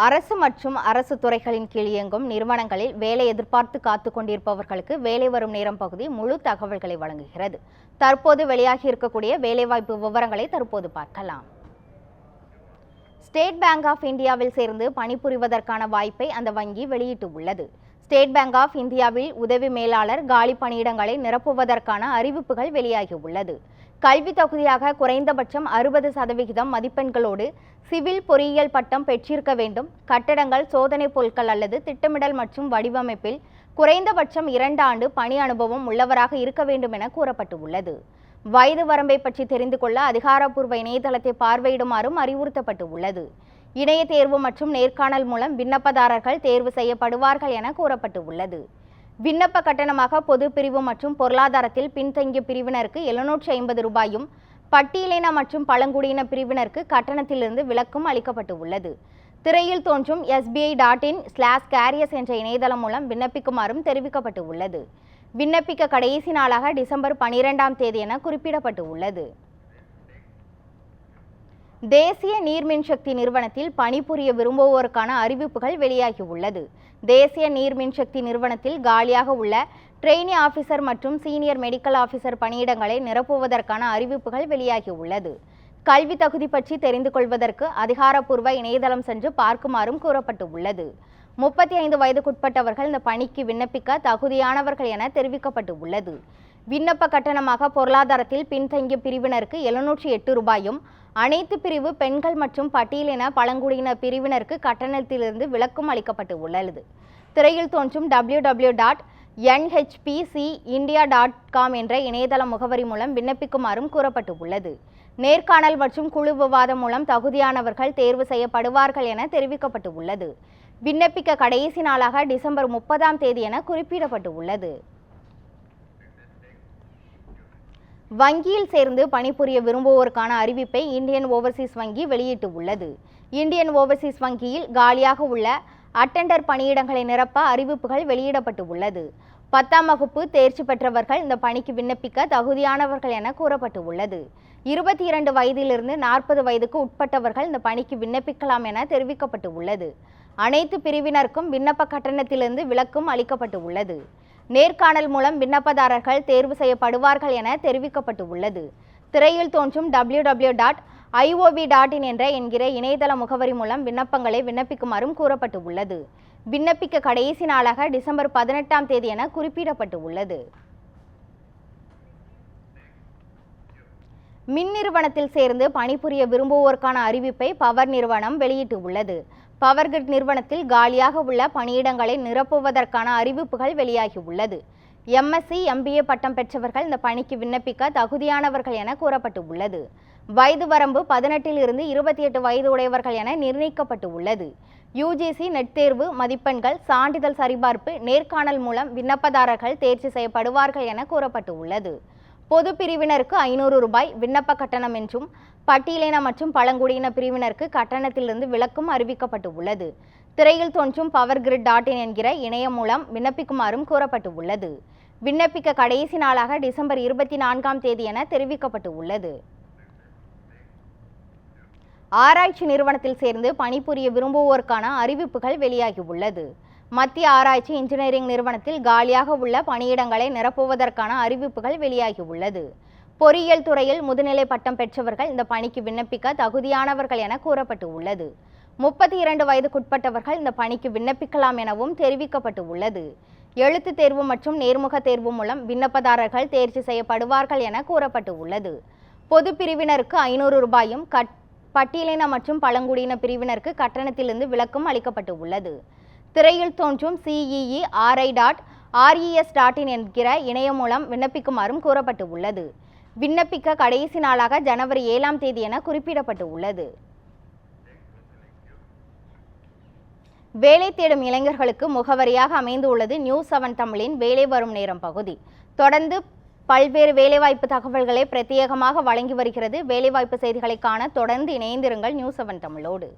அரசு மற்றும் அரசு துறைகளின் கீழ் இயங்கும் நிறுவனங்களில் வேலை எதிர்பார்த்து காத்துக் கொண்டிருப்பவர்களுக்கு வேலை வரும் நேரம் பகுதி முழு தகவல்களை வழங்குகிறது. தற்போது வெளியாகி இருக்கக்கூடிய வேலைவாய்ப்பு விவரங்களை தற்போது பார்க்கலாம். ஸ்டேட் பேங்க் ஆஃப் இந்தியாவில் சேர்ந்து பணிபுரிவதற்கான வாய்ப்பை அந்த வங்கி வெளியிட்டுள்ளது. ஸ்டேட் பேங்க் ஆஃப் இந்தியாவில் உதவி மேலாளர் காலி பணியிடங்களை நிரப்புவதற்கான அறிவிப்புகள் வெளியாகியுள்ளது. கல்வி தகுதியாக குறைந்தபட்சம் 60% மதிப்பெண்களோடு சிவில் பொறியியல் பட்டம் பெற்றிருக்க வேண்டும். கட்டடங்கள், சோதனை பொருட்கள் அல்லது திட்டமிடல் மற்றும் வடிவமைப்பில் குறைந்தபட்சம் 2 ஆண்டு பணி அனுபவம் உள்ளவராக இருக்க வேண்டும் என கூறப்பட்டுள்ளது. வயது வரம்பை பற்றி தெரிந்து கொள்ள அதிகாரப்பூர்வ இணையதளத்தை பார்வையிடுமாறும் அறிவுறுத்தப்பட்டுள்ளது. இணைய தேர்வு மற்றும் நேர்காணல் மூலம் விண்ணப்பதாரர்கள் தேர்வு செய்யப்படுவார்கள் என கூறப்பட்டுள்ளது. விண்ணப்ப கட்டணமாக பொது பிரிவு மற்றும் பொருளாதாரத்தில் பின்தங்கிய பிரிவினருக்கு 750 ரூபாயும், பட்டியலின மற்றும் பழங்குடியின பிரிவினருக்கு கட்டணத்திலிருந்து விலக்கும் அளிக்கப்பட்டுள்ளது. திரையில் தோன்றும் sbi.in/careers என்ற இணையதளம் மூலம் விண்ணப்பிக்குமாறும் தெரிவிக்கப்பட்டுள்ளது. விண்ணப்பிக்க கடைசி நாளாக டிசம்பர் 12ஆம் தேதி என குறிப்பிடப்பட்டுள்ளது. தேசிய நீர் மின்சக்தி நிறுவனத்தில் பணிபுரிய விரும்புவோருக்கான அறிவிப்புகள் வெளியாகியுள்ளது. தேசிய நீர் மின்சக்தி நிறுவனத்தில் காலியாக உள்ள ட்ரெயினி ஆஃபீஸர் மற்றும் சீனியர் மெடிக்கல் ஆஃபீஸர் பணியிடங்களை நிரப்புவதற்கான அறிவிப்புகள் வெளியாகியுள்ளது. கல்வி தகுதி பற்றி தெரிந்து கொள்வதற்கு அதிகாரப்பூர்வ இணையதளம் சென்று பார்க்குமாறும் கூறப்பட்டுள்ளது. 35 வயதுக்குட்பட்டவர்கள் இந்த பணிக்கு விண்ணப்பிக்க தகுதியானவர்கள் என தெரிவிக்கப்பட்டுள்ளது. விண்ணப்ப கட்டணமாக பொருளாதாரத்தில் பின்தங்கிய பிரிவினருக்கு 708 ரூபாயும், அனைத்து பிரிவு பெண்கள் மற்றும் பட்டியலின பழங்குடியின பிரிவினருக்கு கட்டணத்திலிருந்து விலக்கும் அளிக்கப்பட்டுள்ளது. திரையில் தோன்றும் www.nhpcindia.com என்ற இணையதள முகவரி மூலம் விண்ணப்பிக்குமாறும் கூறப்பட்டுள்ளது. நேர்காணல் மற்றும் குழு விவாதம் மூலம் தகுதியானவர்கள் தேர்வு செய்யப்படுவார்கள் என தெரிவிக்கப்பட்டுள்ளது. விண்ணப்பிக்க கடைசி நாளாக டிசம்பர் 30ஆம் தேதி என குறிப்பிடப்பட்டுள்ளது. வங்கியில் சேர்ந்து பணிபுரிய விரும்புவோருக்கான அறிவிப்பை இந்தியன் ஓவர்சீஸ் வங்கி வெளியிட்டுள்ளது. இந்தியன் ஓவர்சீஸ் வங்கியில் காலியாக உள்ள அட்டெண்டர் பணியிடங்களை நிரப்ப அறிவிப்புகள் வெளியிடப்பட்டுள்ளது. 10ஆம் வகுப்பு தேர்ச்சி பெற்றவர்கள் இந்த பணிக்கு விண்ணப்பிக்க தகுதியானவர்கள் என கூறப்பட்டுள்ளது. 22 வயதிலிருந்து 40 வயதுக்கு உட்பட்டவர்கள் இந்த பணிக்கு விண்ணப்பிக்கலாம் என தெரிவிக்கப்பட்டுள்ளது. அனைத்து பிரிவினருக்கும் விண்ணப்ப கட்டணத்திலிருந்து விலக்கும் அளிக்கப்பட்டுள்ளது. நேர்காணல் மூலம் விண்ணப்பதாரர்கள் தேர்வு செய்யப்படுவார்கள் என தெரிவிக்கப்பட்டுள்ளது. திரையில் தோன்றும் www.iov.in என்கிற இணையதள முகவரி மூலம் விண்ணப்பங்களை விண்ணப்பிக்குமாறும் கூறப்பட்டுள்ளது. விண்ணப்பிக்க கடைசி நாளாக டிசம்பர் 18ஆம் தேதி என குறிப்பிடப்பட்டுள்ளது. மின் நிறுவனத்தில் சேர்ந்து பணிபுரிய விரும்புவோருக்கான அறிவிப்பை பவர் நிறுவனம் வெளியிட்டுள்ளது. பவர் கிரிட் நிறுவனத்தில் காலியாக உள்ள பணியிடங்களை நிரப்புவதற்கான அறிவிப்புகள் வெளியாகியுள்ளது. MSc MBA பட்டம் பெற்றவர்கள் இந்த பணிக்கு விண்ணப்பிக்க தகுதியானவர்கள் என கூறப்பட்டுள்ளது. வயது வரம்பு 18 to 28 வயது உடையவர்கள் என நிர்ணயிக்கப்பட்டுள்ளது. UGC நெட் தேர்வு மதிப்பெண்கள், சான்றிதழ் சரிபார்ப்பு, நேர்காணல் மூலம் விண்ணப்பதாரர்கள் தேர்ச்சி செய்யப்படுவார்கள் என கூறப்பட்டுள்ளது. பொது பிரிவினருக்கு 500 ரூபாய் விண்ணப்ப கட்டணம் என்றும், பட்டியலின மற்றும் பழங்குடியின பிரிவினருக்கு கட்டணத்திலிருந்து விலக்கும் அறிவிக்கப்பட்டுள்ளது. திரையில் தோன்றும் powergrid.in என்கிற இணையம் மூலம் விண்ணப்பிக்குமாறும் கூறப்பட்டுள்ளது. விண்ணப்பிக்க கடைசி நாளாக டிசம்பர் 24ஆம் தேதி என தெரிவிக்கப்பட்டுள்ளது. ஆராய்ச்சி நிறுவனத்தில் சேர்ந்து பணிபுரிய விரும்புவோருக்கான அறிவிப்புகள் வெளியாகியுள்ளது. மத்திய ஆராய்ச்சி இன்ஜினியரிங் நிறுவனத்தில் காலியாக உள்ள பணியிடங்களை நிரப்புவதற்கான அறிவிப்புகள் வெளியாகியுள்ளது. பொறியியல் துறையில் முதுநிலை பட்டம் பெற்றவர்கள் இந்த பணிக்கு விண்ணப்பிக்க தகுதியானவர்கள் என கூறப்பட்டுள்ளது. 32 வயதுக்குட்பட்டவர்கள் இந்த பணிக்கு விண்ணப்பிக்கலாம் எனவும் தெரிவிக்கப்பட்டுள்ளது. எழுத்து தேர்வு மற்றும் நேர்முக தேர்வு மூலம் விண்ணப்பதாரர்கள் தேர்ச்சி செய்யப்படுவார்கள் என கூறப்பட்டுள்ளது. பொது பிரிவினருக்கு 500 ரூபாயும், பட்டியலின மற்றும் பழங்குடியின பிரிவினருக்கு கட்டணத்திலிருந்து விலக்கும் அளிக்கப்பட்டுள்ளது. திரையில் தோன்றும் ceei.res.in என்கிற இணையம் மூலம் விண்ணப்பிக்குமாறும் கூறப்பட்டுள்ளது. விண்ணப்பிக்க கடைசி நாளாக ஜனவரி 7ஆம் தேதி என குறிப்பிடப்பட்டுள்ளது. வேலை தேடும் இளைஞர்களுக்கு முகவரியாக அமைந்துள்ளது நியூஸ் 7 தமிழின் வேலை வரும் நேரம் பகுதி. தொடர்ந்து பல்வேறு வேலைவாய்ப்பு தகவல்களை பிரத்யேகமாக வழங்கி வருகிறது. வேலைவாய்ப்பு செய்திகளை காண தொடர்ந்து இணைந்திருங்கள் நியூஸ் 7 தமிழோடு.